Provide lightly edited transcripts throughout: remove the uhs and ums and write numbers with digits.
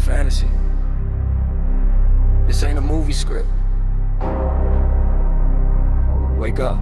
fantasy. This ain't a movie script. Wake up.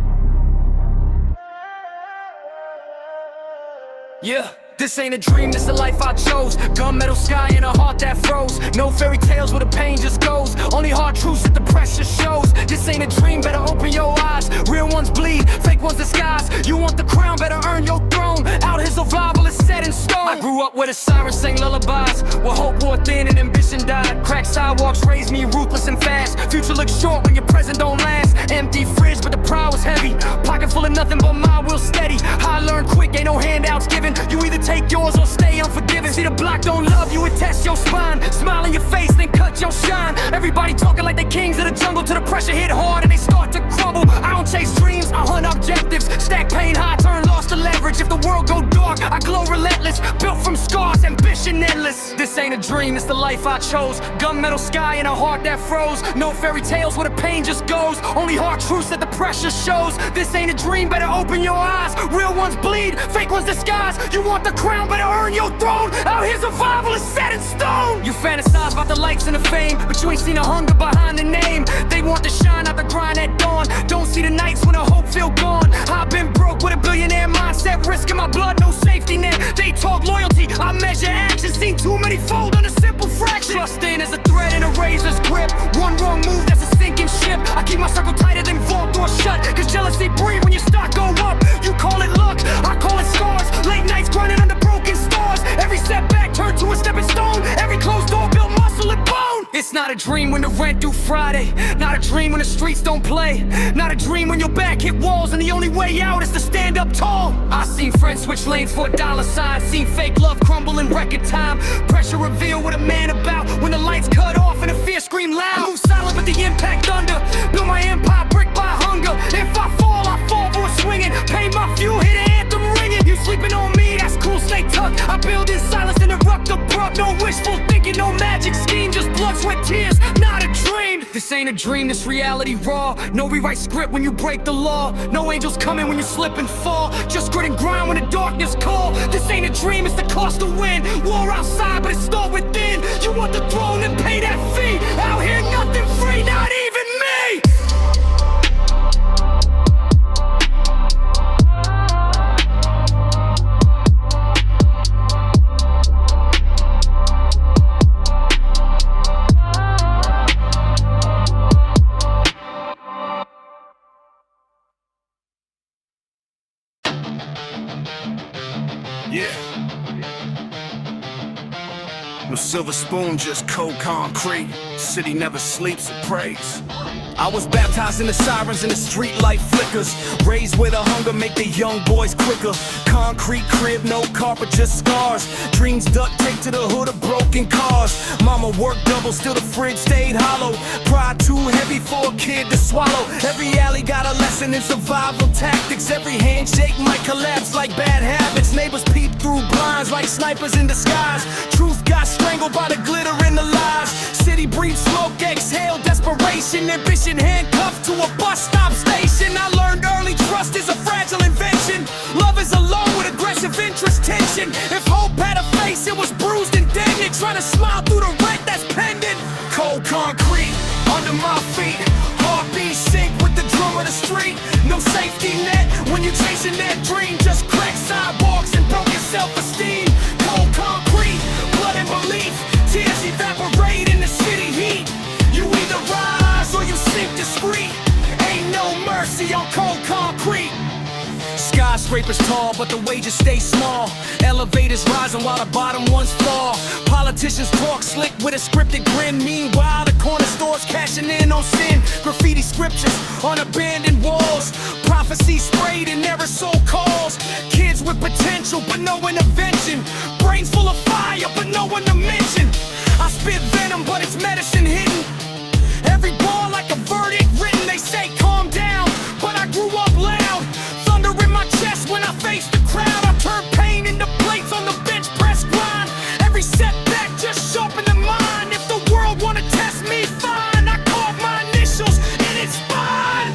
Yeah. This ain't a dream, this the life I chose. Gunmetal sky and a heart that froze. No fairy tales where the pain just goes. Only hard truths that the pressure shows. This ain't a dream, better open your eyes. Real ones bleed, fake ones disguise. You want the crown, better earn your throne. Out here survival is set in stone. I grew up where the sirens sang lullabies, where hope wore thin and ambition died. Cracked sidewalks raised me ruthless and fast. Future looks short when your present don't last. Empty fridge but the pride was heavy. Pocket full of nothing but my will steady. I learned quick, ain't no handouts given. You either take yours or stay unforgiving. See the block don't love you, it tests your spine. Smile in your face, then cut your shine. Everybody talking like they kings of the jungle till the pressure hit hard and they start to crumble. I don't chase dreams, I hunt objectives. Stack pain high, turn loss to leverage. If the world go dark, I glow relentless. Built from scars, ambition endless. This ain't a dream, it's the life I chose. Gunmetal sky and a heart that froze. No fairy tales where the pain just goes. Only hard truths that the pressure shows. This ain't a dream, better open your eyes. Real ones bleed, fake ones disguise. You want the crown, better earn your throne. Out here survival is set in stone. You fantasize about the lights and the fame, but you ain't seen the hunger behind the name. They want the shine out the grind at dawn. Don't see the nights when the hope feel gone. I've been broke with a billionaire mindset, risking my blood, no safety net. They talk loyalty, I measure action. Seen too many fold on a simple fraction. Trusting is a thread in a razor's grip. One wrong move, that's a sinking ship. I keep my circle tighter than vault doors shut, cause jealousy breed when your stock go up. You call it luck, I call it scars. Late nights grinding under broken stars. Every setback turned to a stepping stone. Every closed door built muscle and bone. It's not a dream when the rent due Friday. Not a dream when the streets don't play. Not a dream when your back hit walls and the only way out is to stand up tall. I seen friends switch lanes for a dollar sign. Seen fake love crumble in record time. Pressure reveal what a man about when the lights cut off and the fear scream loud. I move silent but the impact thunder. Build my empire brick by hunger. If I fall for a swinging. Pay my fuel, hit an anthem ringing. You sleeping on me, that's cool, stay tucked. I build in silence, interrupt abrupt. No wishful thinking, no magic scheme. Just blood, sweat, tears, not a dream. This ain't a dream, this reality raw. No rewrite script when you break the law. No angels coming when you slip and fall. Just grit and grind when the darkness call. This ain't a dream, it's the cost to win. War outside, but it's still within. You want the throne and pay that fee. Out here, nothing free, not even me. Yeah. No silver spoon, just cold concrete. City never sleeps, it prays. I was baptized in the sirens and the street light flickers. Raised where the hunger make the young boys quicker. Concrete crib, no carpet, just scars. Dreams duct taped to the hood of broken cars. Mama worked double, still the fridge stayed hollow. Pride too heavy for a kid to swallow. Every alley got a lesson in survival tactics. Every handshake might collapse like bad habits. Neighbors peep through blinds like snipers in disguise. Truth got strangled by the glitter in the lies. City breathes smoke, exhale desperation. Ambition handcuffed to a bus stop station. I learned early trust is a fragile invention. Love is alone with aggressive interest tension. If hope had a face, it was bruised and dented. Trying to smile through the wreck that's pending. Cold concrete under my feet. Heartbeat sync with the drum of the street. No safety net when you're chasing that dream. Just cracked sidewalks and broken self-esteem. Cold concrete, blood and belief. Tears evaporate in the city heat. You either rise or you sink discreet. Ain't no mercy on cold concrete. Skyscrapers tall, but the wages stay small. Elevators rising while the bottom ones fall. Politicians talk slick with a scripted grin. Meanwhile, the corner stores cashing in on sin. Graffiti scriptures on abandoned walls. Prophecy sprayed in aerosol calls. Kids with potential, but no intervention. Brains full of fire, but no one to mention. I spit venom, but it's medicine hidden. Every bar like a verdict written. They say calm down, but I grew up loud. Thunder in my chest when I face the crowd. I turn pain into plates on the bench press grind. Every setback just sharpen the mind. If the world wanna test me, fine. I carve my initials in its spine.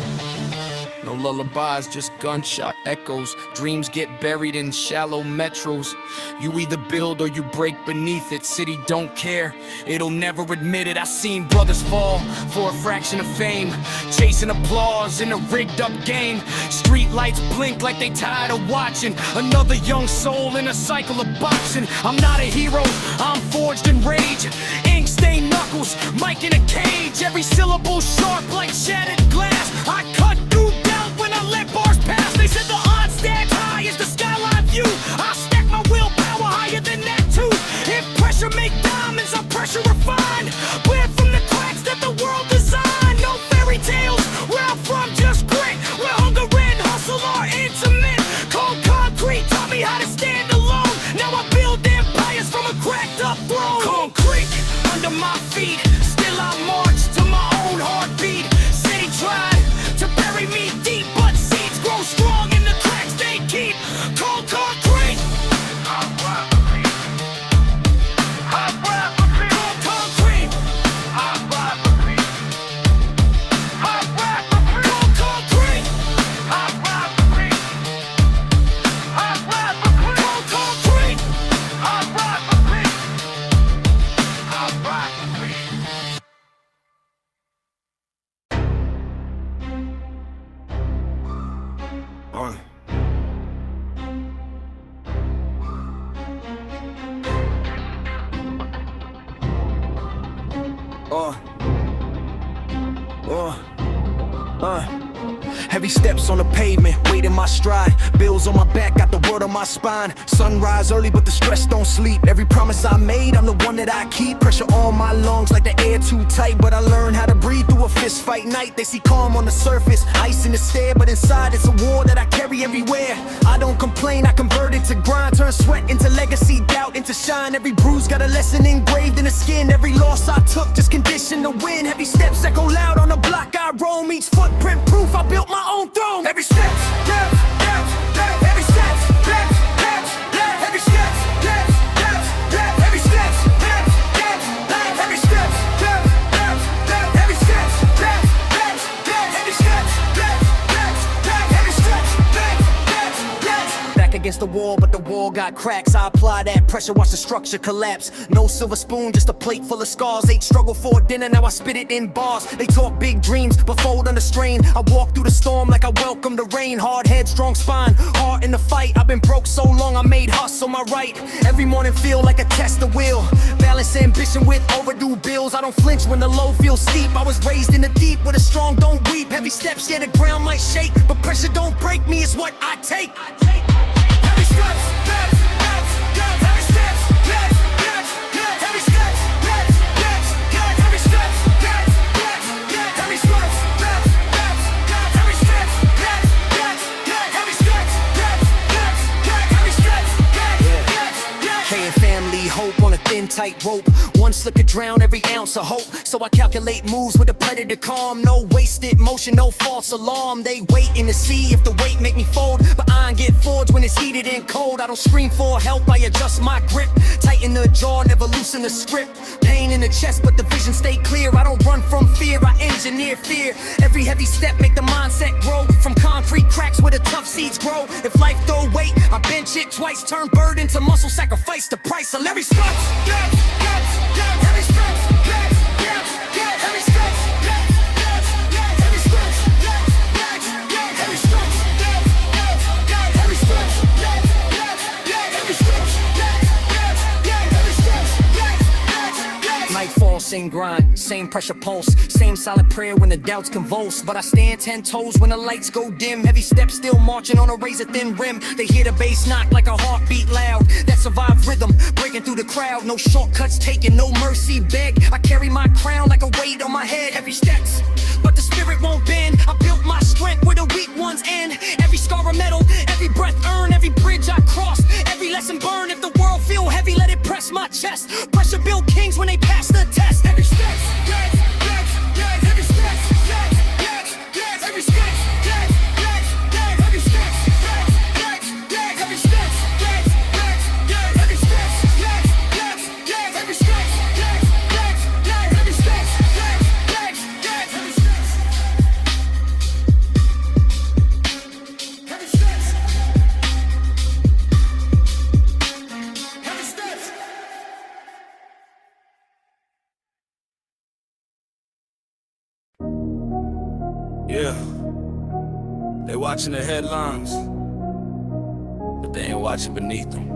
No lullaby lullabies, just gunshot echoes. Dreams get buried in shallow metros. You either build or you break beneath it. City don't care, it'll never admit it. I seen brothers fall for a fraction of fame, chasing applause in a rigged up game. Street lights blink like they tired of watching another young soul in a cycle of boxing. I'm not a hero, I'm forged in rage. Ink stained knuckles, mic in a cage. Every syllable sharp like shattered glass. I cut through doubt when I let bars pass. They said the odds stacked high as the skyline view. I stack my willpower higher than that too. If pressure make diamonds, I'm pressure refined. Bled from the cracks that the world designed. No fairy tales, where I'm from just grit. Where hunger and hustle are intimate. Cold concrete taught me how to stand alone. Now I build empires from a cracked up throne. Concrete under my feet, still I march to my own heartbeat. City tried to bury me deep, but seeds grow strong in the cracks they keep. Cold concrete. Hot rap repeat. Hot rap repeat. Cold concrete. Hot rap repeat. Hot rap repeat. Cold concrete. Hot rap repeat. Hot rap repeat. Cold concrete. Hot rap repeat. Hot rap repeat. Heavy steps on the pavement, weight in my stride. Bills on my back, got the world on my spine. Sunrise early, but the stress don't sleep. Every promise I made, I'm the one that I keep. Pressure on my lungs like the air too tight, but I learned how to breathe through a fist fight night. They see calm on the surface, ice in the stare, but inside it's a war that I carry everywhere. I don't complain, I convert it to grind. Turn sweat into legacy, doubt into shine. Every bruise got a lesson engraved in the skin. Every loss I took just conditioned to win. Heavy steps echo loud on the block I roam. Each footprint proof I built my own throne. Every steps, steps, steps, steps. Every steps, steps, steps, steps. Every steps, steps, steps, steps. Every steps, steps, steps, steps. Every steps, steps, steps, steps. Every steps, steps, steps, steps. Every steps, steps, steps, steps. Every steps, steps, steps, steps. Back against the wall, but the wall got cracks. I apply that pressure, watch the structure collapse. No silver spoon, just a plate full of scars. Ate struggle for dinner, now I spit it in bars. They talk big dreams, but fold under strain. I walk through the storm like I welcome the rain. Hard head, strong spine, heart in the fight. I've been broke so long, I made hustle my right. Every morning feel like a test of will. Balance ambition with overdue bills. I don't flinch when the low feels steep. I was raised in the deep where the strong don't weep. Heavy steps, yeah, the ground might shake, but pressure don't break me, it's what I take. Heavy steps, steps, steps, steps. Heavy steps, steps, steps, steps. Heavy steps, steps, steps, steps. Heavy steps, steps, steps, steps. Heavy steps, steps, steps, steps. Heavy steps, steps, steps, steps. Heavy steps, steps, steps, steps. Heavy steps, steps, steps, steps. K and family, hope on a thin, tight rope. One slip could drown every ounce of hope. So I calculate moves with a predator calm. No wasted motion, no false alarm. They waiting to see if the weight make me fold, but I ain't get forged when it's heated and cold. I don't scream for help, I adjust my grip. Tighten the jaw, never loosen the script. Pain in the chest, but the vision stay clear. I don't run from fear, I engineer fear. Every heavy step make the mindset grow. From concrete cracks where the tough seeds grow. If life throw weight, I bench it twice. Turn burden to muscle, sacrifice the price of every step. Heavy steps, steps, steps, steps. Heavy steps, steps, steps, steps. Heavy steps, steps, steps, steps. Heavy steps, steps, steps, steps. Heavy steps, steps, steps, steps. Heavy steps, steps, steps, steps. Heavy steps, steps, steps, steps. Nightfall, same grind, same pressure pulse, same silent prayer when the doubts convulse. But I stand 10 toes when the lights go dim. Heavy steps still marching on a razor thin rim. They hear the bass knock like a heartbeat loud. That survived rhythm, breaking through the crowd. No shortcuts taken, no mercy beg. I carry my crown like a weight on my head. Heavy steps, but the spirit won't bend. I built my strength where the weak ones end. Every scar a medal, every breath earned, every bridge I cross, every lesson burned. If the world feel heavy, let it press my chest. Pressure build kings when they pass the test. Every steps, steps, steps, steps. Every steps, steps, steps, steps. Every steps, steps, steps, steps. Every steps, steps, steps, steps. Every steps, steps, steps, steps. Every steps, steps, steps, steps. Every steps, steps, steps, steps. Every steps, steps, steps, steps. Every steps. They watching the headlines, but they ain't watching beneath them.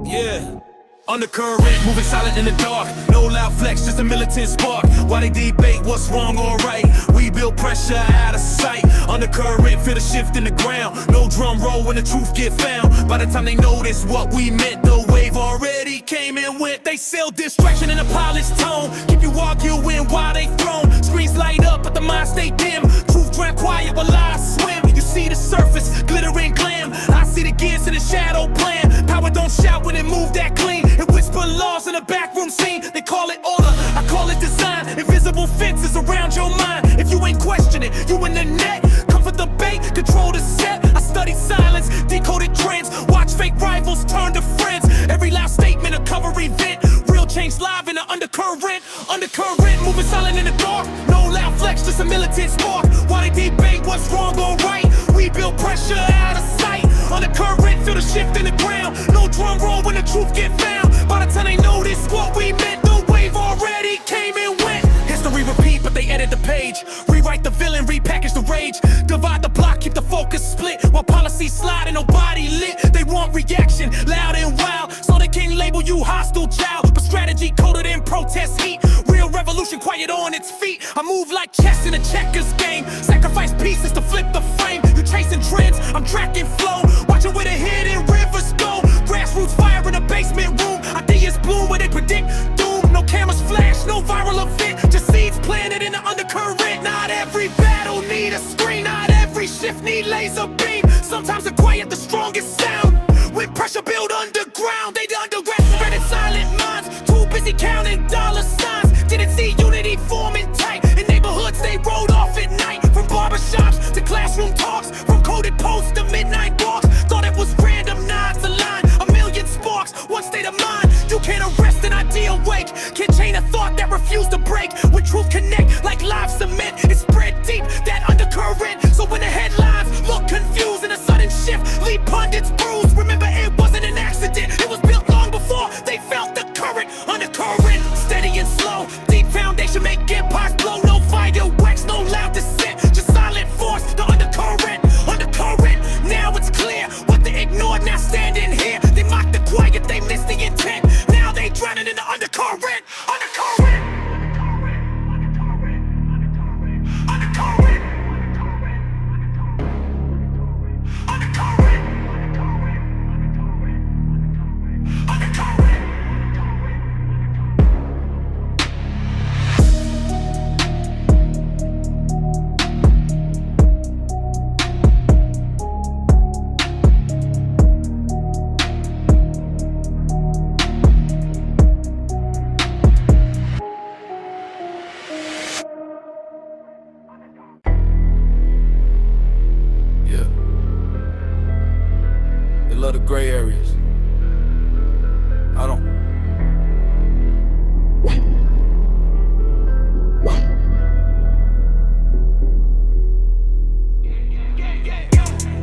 Yeah. Undercurrent, moving silent in the dark. No loud flex, just a militant spark. While they debate what's wrong or right, we build pressure out of sight. Undercurrent, feel the shift in the ground. No drum roll when the truth get found. By the time they notice what we meant, the wave already came and went. They sell distraction in a polished tone, keep you arguing while they thrown. Screens light up, but the mind stay dim. Truth drown quiet while lies swim. You see the surface, glitter and glam. I see the gears in the shadow plan. Power don't shout when it move that clean. It whisper laws in a backroom scene. They call it order, I call it design. Invisible fences around your mind. If you ain't questioning, you in the net. Come for the bait, control the set. I study silence, decoded trends. Watch fake rivals turn to friends. Every loud statement a cover event. Real change live in the undercurrent. Undercurrent, moving silent in the dark. No loud flex, just a militant spark. While they debate what's wrong or right, we build pressure out of sight. Undercurrent, feel the shift in the ground. No drum roll when the truth get found. By the time they notice what we meant, the wave already came and went. History repeat, but they edit the page. Rewrite the villain, repackage the rage. Divide the block, keep the focus split. While policies slide and nobody lit. They want reaction, loud and wild, so they can't label you hostile child. But strategy coded in protest heat. Real revolution quiet on its feet. I move like chess in a checkers game. Sacrifice pieces to flip the frame. You chasing trends, I'm tracking flow. Watching where the hidden rivers go. Grassroots fire in a basement room. Ideas bloom where they predict doom. No cameras flash, no viral event. Just seeds planted in the undercurrent. Not every battle need a screen. Not every shift need laser beam. Sometimes the quiet, the strongest sound. When pressure build underground, they the underground spread in silent minds. Too busy counting dollar signs. Didn't see unity forming tight. In neighborhoods they rode off at night. From barbershops to classroom talks. From coded posts to midnight walks. Thought it was random nods aligned. A million sparks, one state of mind. You can't arrest an idea awake. Can't chain a thought that refused to break. When truth connect like live cement, it spread deep, that undercurrent. So when the headlines look confused and a sudden shift leave pundits bruised, remember it wasn't an accident. It was built long before they felt the current. Undercurrent, steady and slow. Deep foundation make empires blow. No fireworks, no loud dissent. Just silent force, the undercurrent. Undercurrent, now it's clear what they ignored, now standing here. They mock the quiet, they miss the intent. Now they drowning in the undercurrent. Undercurrent. Love the gray areas. I don't.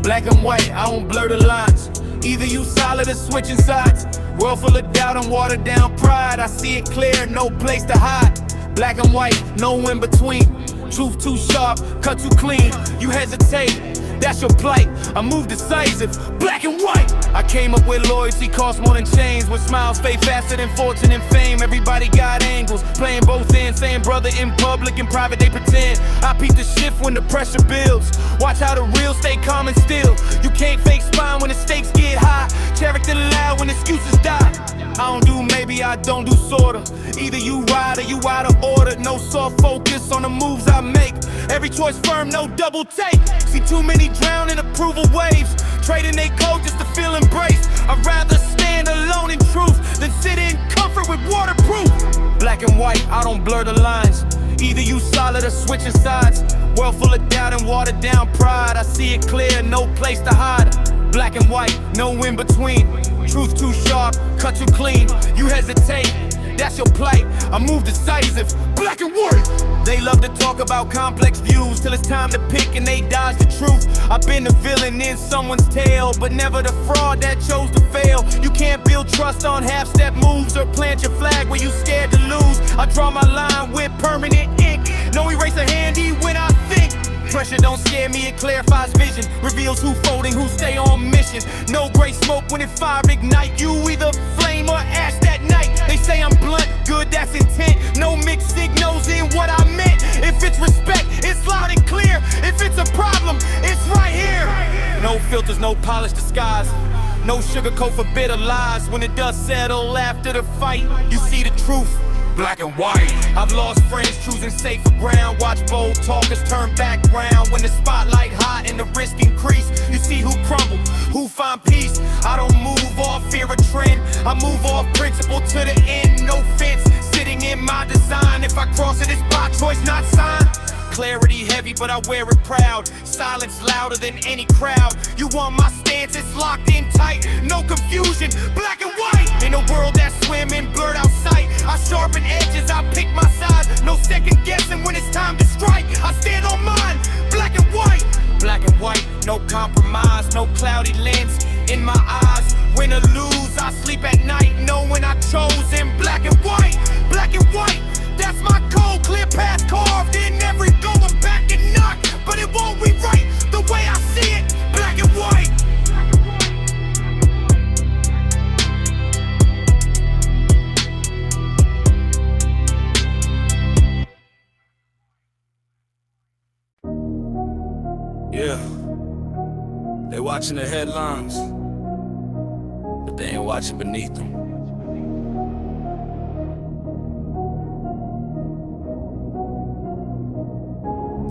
Black and white, I don't blur the lines. Either you solid or switching sides. World full of doubt and watered down pride. I see it clear, no place to hide. Black and white, no in between. Truth too sharp, cut too clean. You hesitate, that's your plight. I move decisive, black and white. I came up with loyalty, cost more than chains. With smiles fade faster than fortune and fame. Everybody got angles, playing both ends. Saying brother in public, in private they pretend. I peep the shift when the pressure builds. Watch how the real stay calm and still. You can't fake spine when the stakes get high. Character loud when excuses die. I don't do maybe, I don't do sorta. Either you ride or you out of order. No soft focus on the moves I make. Every choice firm, no double take. See too many drown in approval waves. Trading they code just to feel embraced. I'd rather stand alone in truth than sit in comfort with waterproof. Black and white, I don't blur the lines. Either you solid or switching sides. World full of doubt and watered down pride. I see it clear, no place to hide. Black and white, no in between. Truth too sharp, cut too clean. You hesitate, that's your plight. I move decisive, black and white. They love to talk about complex views till it's time to pick and they dodge the truth. I've been the villain in someone's tale, but never the fraud that chose to fail. You can't build trust on half-step moves or plant your flag where you scared to lose. I draw my line with permanent ink. No eraser handy when I think. Pressure don't scare me, it clarifies vision. Reveals who folding, who stay on mission. No gray smoke when it fire ignite. You either flame or ash that night. They say I'm blunt, good, that's intent. No mixed signals in what I meant. If it's respect, it's loud and clear. If it's a problem, it's right here. No filters, no polished disguise. No sugarcoat for bitter lies. When the dust settle after the fight, you see the truth. Black and white. I've lost friends choosing safer ground. Watch bold talkers turn background. When the spotlight hot and the risk increase, you see who crumble, who find peace. I don't move off fear of trend, I move off principle to the end. No fence, sitting in my design. If I cross it, it's by choice, not sign. Clarity heavy, but I wear it proud. Silence louder than any crowd. You want my stance, it's locked in tight. No confusion, black and white. In a world that's swimming, blurred out sight. I sharpen edges, I pick my sides. No second guessing when it's time to strike. I stand on mine, black and white. Black and white, no compromise, no cloudy lens in my eyes. Win or lose, I sleep at night knowing I chose in black and white. Black and white, that's my code, clear path carved in every going back and knock. But it won't rewrite the way I see it, black and white. Yeah, they watching the headlines, but they ain't watching beneath them.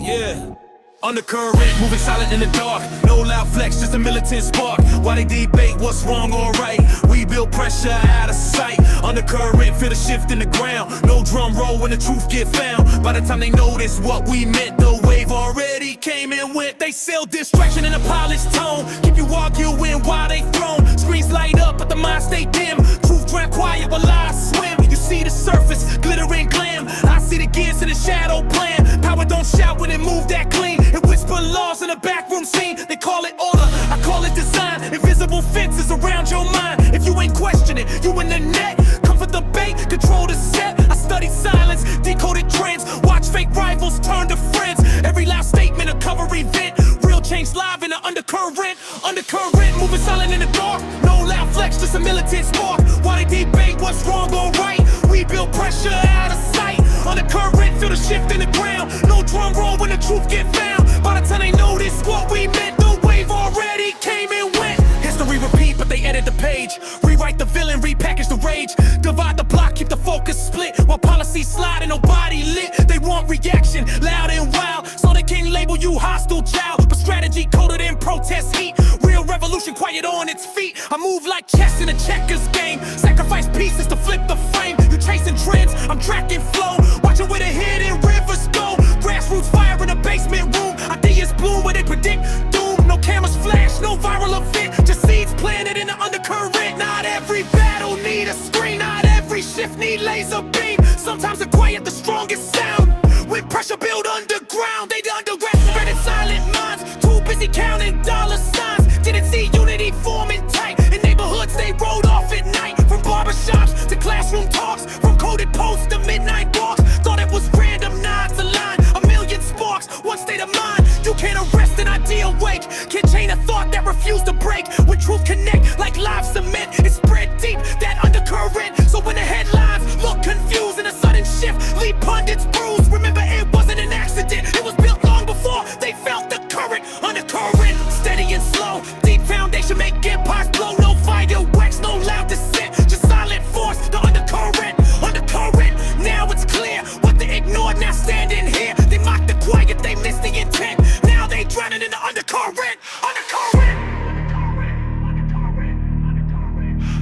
Yeah. Undercurrent, moving silent in the dark. No loud flex, just a militant spark. While they debate what's wrong or right, we build pressure out of sight. Undercurrent, feel the shift in the ground. No drum roll when the truth get found. By the time they notice what we meant, the wave already came and went. They sell distraction in a polished tone. Keep you arguing while they thrown. Screens light up, but the mind stay dim. Truth drown quiet while lies swim. You see the surface, glitter and glam. I see the gears in the shadow plan. Power don't shout when it move that clean. It whisper laws in a backroom scene. They call it order, I call it design. Invisible fences around your mind. If you ain't questioning, you in the net. Come for the bait, control the set. I study silence, decoded trends. Watch fake rivals turn to friends. Every loud statement a cover event. Real change live in the undercurrent. Undercurrent, moving silent in the dark. No loud flex, just a militant spark. While they debate what's wrong or right, we build pressure out of sight. Undercurrent, feel the shift in the ground. No drum roll when the truth get found. By the time they notice what we meant, the wave already came and went. History repeat, but they edit the page. Rewrite the villain, repackage the rage. Divide the block, keep the focus split. While policies slide and nobody lit. They want reaction, loud and wild, so they can't label you hostile child. But strategy coded in protest heat. Real revolution quiet on its feet. I move like chess in a checkers game. Sacrifice pieces to flip the frame. You chasing trends, I'm tracking flow. Watching where the hidden rivers go. Grassroots fire in a basement room. Ideas bloom where they predict doom. No cameras flash, no viral event. Just seeds planted in the undercurrent. Not every battle need a screen. Not every shift need laser beam. Sometimes the quiet, the strongest sound. When pressure build underground, they the underground spreading silent minds. Too busy counting dollar signs. Didn't see unity forming tight. In neighborhoods they rode off at night. From barbershops to classroom talks. From coded posts to midnight walks. Thought it was random nods aligned. A million sparks, one state of mind. You can't arrest an idea awake. Can't chain a thought that refused to break. When truth connect like live cement, it spread deep, that undercurrent. So when the headlines look confused and a sudden shift leave pundits bruised, remember it wasn't an accident. It was built long before they felt the current. Undercurrent, steady and slow. Deep foundation make empires blow. No fireworks, no loud dissent. Just silent force, the undercurrent. Undercurrent, now it's clear. What they ignored, now standing here. They mock the quiet, they miss the intent. Now they drowning in the undercurrent. Undercurrent.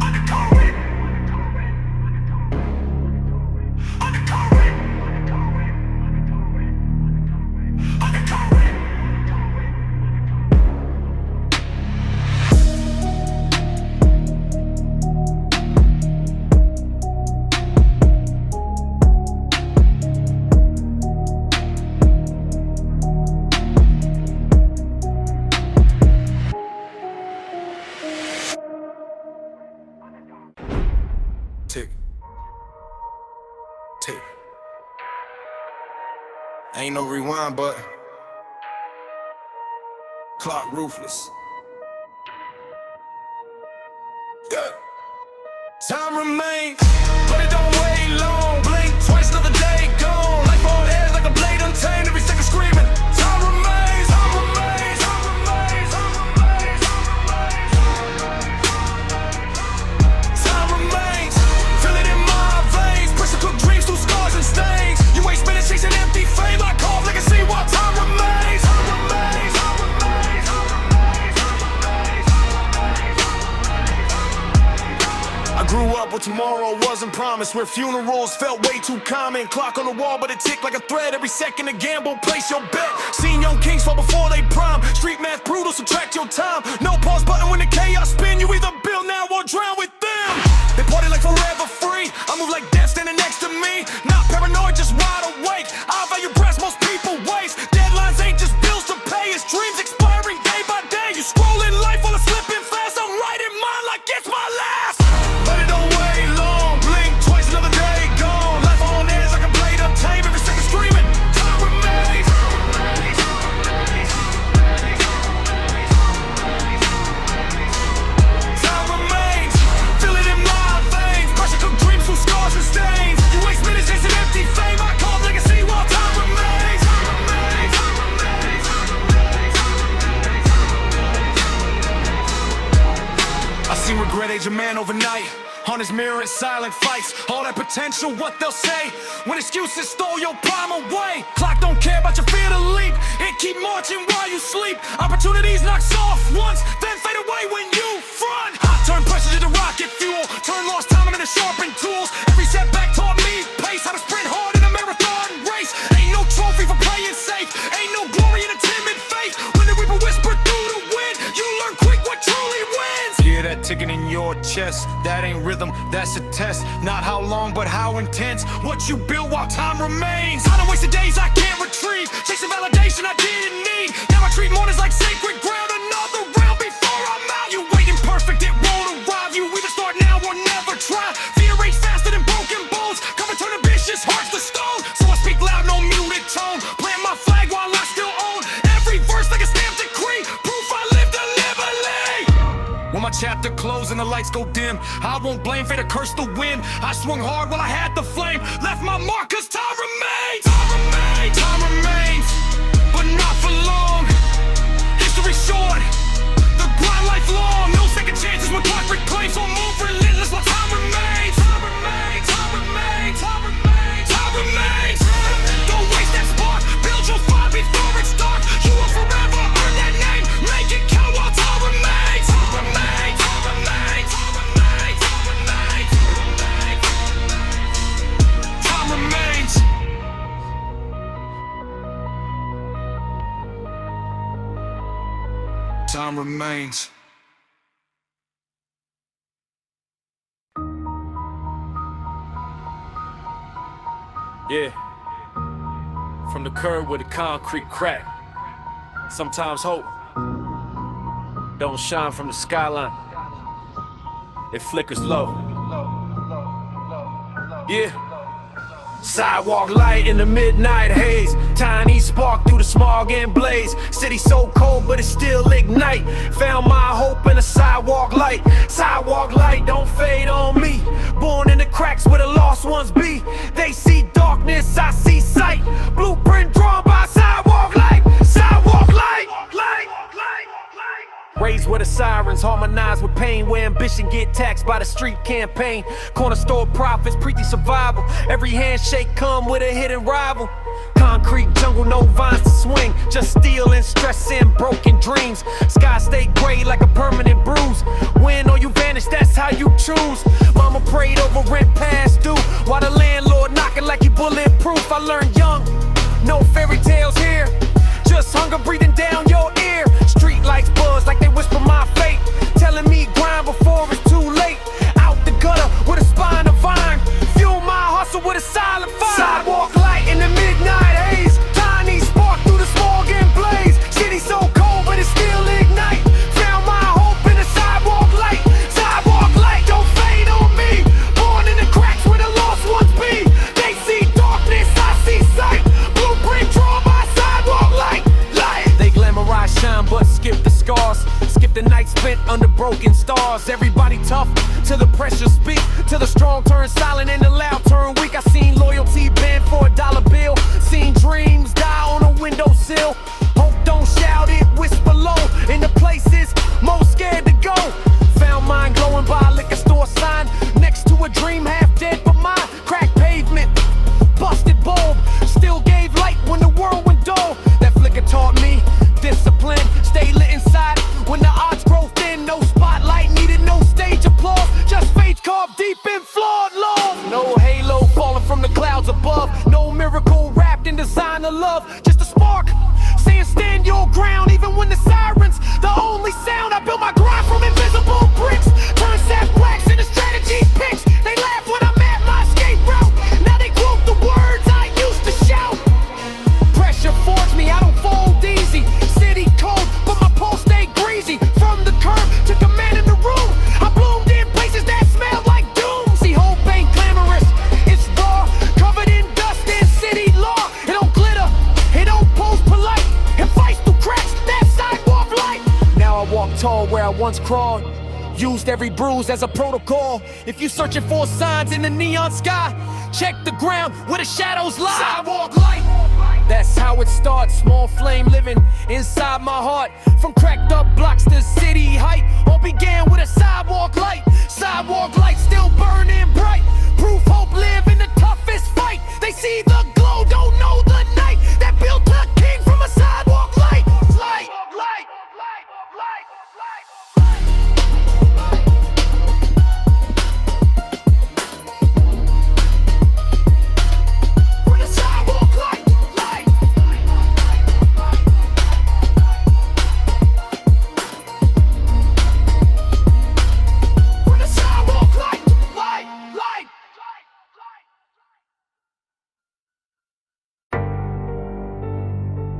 Undercurrent. Ain't no rewind, but clock ruthless. Good. Time remains, but it don't wait long. Blink twice, another day gone. Life on edge like a blade untamed. Every second screaming. Time remains, time remains, time remains, time remains, time remains. Feel it in my veins. Pressure cook dreams through scars and stains. You waste minutes chasing empty fame. I carve legacy while time remains. Time remains, time remains, time remains, time remains. I grew up where tomorrow wasn't promised, where funerals felt way too common. Clock on the wall, but it ticked like a thread. Every second a gamble, place your bet. Seen young kings fall before they prime. Street math brutal, subtract your time. No pause button when the chaos spin. You either build now or drown with them. They party like forever free. I move like death standing next to me. Not paranoid, just wide awake. I value breaths most people waste. Deadlines ain't just bills to pay. It's dreams expiring day by day. You scrolling life while it's slipping fast. I'm writing mine like it's my last. But it don't wait long. Blink twice, another day gone. Life on edge like a blade untamed. Every second screaming. Time remains. Time remains. Feel it in my veins. Pressure cook dreams through scars and stains. You waste minutes chasing empty fame. I carve legacy while time remains. Time remains. Time remains. I seen regret age a man overnight. On his mirror in silent fights. All that potential, what they'll say when excuses stole your prime away. Clock don't care about your fear to leap. It keep marching while you sleep. Opportunities knocks off once, then fade away when you front. I turn pressure into rocket fuel. Turn lost time into sharpened tools. Every setback taught me pace. How to sprint hard in a marathon race. Ain't no trophy for playing safe. Ain't no glory in a timid faith. When the reaper whisper through the wind, you learn quick what truly wins. Yeah, that ticking in your chest, that ain't rhythm, that's a test. Not how long, but how intense. What you build while time remains. I don't waste the days I can't retrieve. Chasing validation I didn't need. Now I treat mornings like sacred ground. Another round before I'm out. You waiting perfect, it won't arrive. You either start now or never try. Fear rates faster than broken bones. Come and turn ambitious hearts to stone. So I speak loud, no muted tone. Plant my flag while I still own every verse like a stamped decree. Proof I live deliberately. When my chapter closed and the lights go dim, I won't blame fate or curse the wind. I swung hard while I had the flame. Left my mark cause time remains. Time remains. Time remains. But not for long. History short. The grind lifelong. No second chances when clock reclaims. So move relentless while time remains. Time remains. Time remains. Time remains. Time remains. Don't waste that spark. Build your fire before it's dark. You will forever earn that name. Make it count while time remains. Time remains. Time remains. Time remains. Time remains. Time remains. Time remains. Yeah, from the curb where the concrete crack. Sometimes hope don't shine from the skyline. It flickers low. Yeah. Sidewalk light in the midnight haze. Tiny spark through the smog and blaze. City so cold but it still ignite. Found my hope in a sidewalk light. Sidewalk light don't fade on me. Born in the cracks where the lost ones be. They see darkness, I see sight. Blueprint drawn by sidewalk light. Sidewalk light. Raised where the sirens harmonize with pain, where ambition get taxed by the street campaign. Corner store profits, preachy survival. Every handshake come with a hidden rival. Concrete jungle, no vines to swing. Just steel and stress and broken dreams. Sky stay gray like a permanent bruise. Win or you vanish, that's how you choose. Mama prayed over rent past due, while the landlord knocking like he bulletproof. I learned young, no fairy tales here. Just hunger breathing down your ear. Street lights buzz like they whisper my fate, telling me grind before it's too late. Out the gutter with a spine of iron. Fuel my hustle with a silent fire. Sidewalk light in the midnight haze. Tiny spark through the smog and blaze. City so cold but it still ignite. Found my hope in the sidewalk light. Sidewalk light don't fade on me. Born in the cracks where the lost ones be. They see darkness, I see sight. Blueprint drawn but skip the scars. Skip the night spent under broken stars. Everybody tough till the pressure speak, till the strong turn silent and the loud turn weak. I seen loyalty bend for a dollar bill, seen dreams die on a windowsill. Hope don't shout it, whisper low in the places most scared to go. Found mine glowing by a liquor store sign next to a dream half dead but mine. Cracked pavement, busted bulb, still gave light when the world went dull. That flicker taught me discipline, stay lit inside when the odds grow thin. No spotlight needed, no stage applause, just faith carved deep in flawed laws. No halo falling from the clouds above, no miracle wrapped in design of love, just a spark saying stand your ground even when the sirens the only sound. I built my grind from invisible bricks, turn sap blacks into strategy picks. They laugh when I'm at my escape route, now they quote the words I used to shout. Pressure forced me, I don't fold easy. City cold, but my pulse stayed greasy. From the curb to command in the room, I bloomed in places that smelled like doom. See, hope ain't glamorous, it's raw, covered in dust and city law. It don't glitter, it don't pose polite, it fights through cracks, that sidewalk light. Now I walk tall where I once crawled, used every bruise as a protocol. If you searching for signs in the neon sky, check the ground where the shadows lie. Sidewalk light, that's how it starts. Small flame living inside my heart. From cracked up blocks to city height, all began with a sidewalk light. Sidewalk light still burning bright, proof hope live in the toughest fight. They see the glow, don't know the night that built a king from a sidewalk light. Light, light, light, light, light.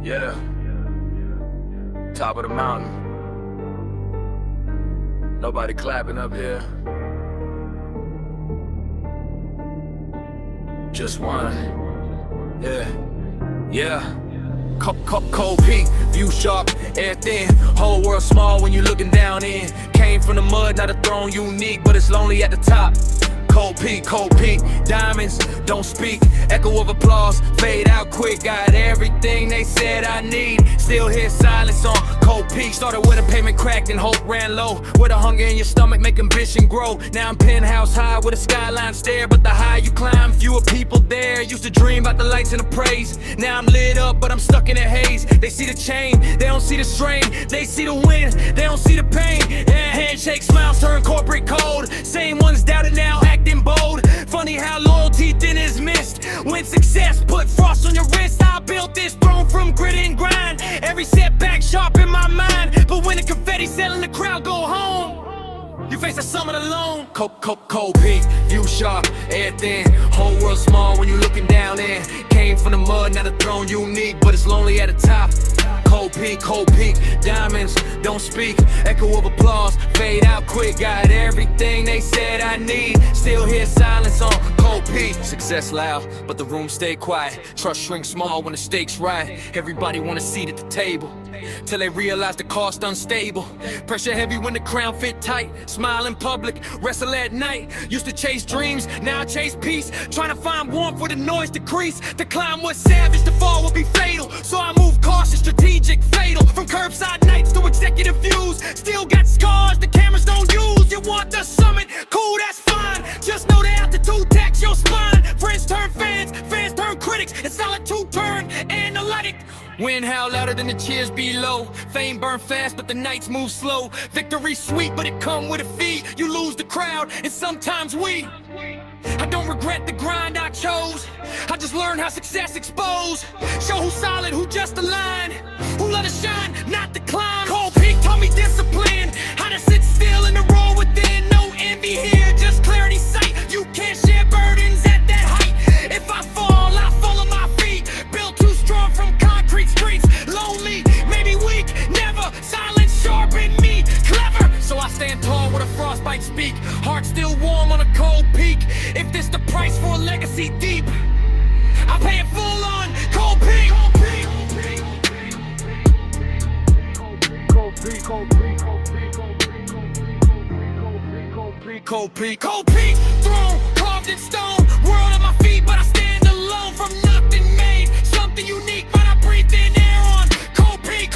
Yeah, top of the mountain. Nobody clapping up here. Just one. Yeah. Cold peak, view sharp, air thin. Whole world small when you looking down in. Came from the mud, not a throne unique, but it's lonely at the top. Cold peak, diamonds, don't speak. Echo of applause, fade out quick. Got everything they said I need. Still hear silence on Cold Peak. Started with a pavement cracked and hope ran low. With a hunger in your stomach, make ambition grow. Now I'm penthouse high with a skyline stare. But the higher you climb, fewer people there. Used to dream about the lights and the praise. Now I'm lit up, but I'm stuck in a haze. They see the chain, they don't see the strain. They see the win, they don't see the pain. Yeah, handshake smiles turn corporate code. Same ones doubted now, acting bold. Funny how loyalty then is missed. When success put frost on your wrist. I built this throne from grit and grind. Every setback sharp in my mind. But when the confetti selling, the crowd go home. You face the summit alone. Cold peak, view sharp, air thin. Whole world small when you looking down in. Came from the mud, not a throne unique, but it's lonely at the top. Cold peak, diamonds, don't speak. Echo of applause, fade out quick. Got everything they said I need. Still hear silence on Cold Peak. Success loud, but the room stay quiet. Trust shrinks small when the stakes right. Everybody want a seat at the table, till they realize the cost unstable. Pressure heavy when the crown fit tight. Smile in public, wrestle at night. Used to chase dreams, now I chase peace. Trying to find warmth where the noise decrease. To climb was savage, to fall would be fatal. So I move cautious, strategic, fatal. From curbside nights to executive views. Still got scars the cameras don't use. You want the summit, cool, that's fine. Just know the altitude tax your spine. Friends turn fans, fans turn critics. And solitude turn analytic. Wind howl louder than the cheers below. Fame burn fast, but the nights move slow. Victory sweet, but it come with a fee. You lose the crowd, and sometimes we. I don't regret the grind I chose. I just learned how success expose. Show who's solid, who just aligned. Who let us shine, not the climb. Cold Peak taught me discipline. How to sit still in the roar within. No envy here, just clarity sight. You can't share burdens at that height. If I fall, I fall on my feet. Built too strong from concrete streets. Lonely, maybe weak, never. Silence sharpen me, clever. So I stand tall with a frostbite speak. Heart still warm on a cold peak. If this the price for a legacy deep, I pay it full on Cold Peak. Cold peak, throne carved in stone. World at my feet, but I stand alone. From nothing made something unique, but I breathe in air on. Cold peak,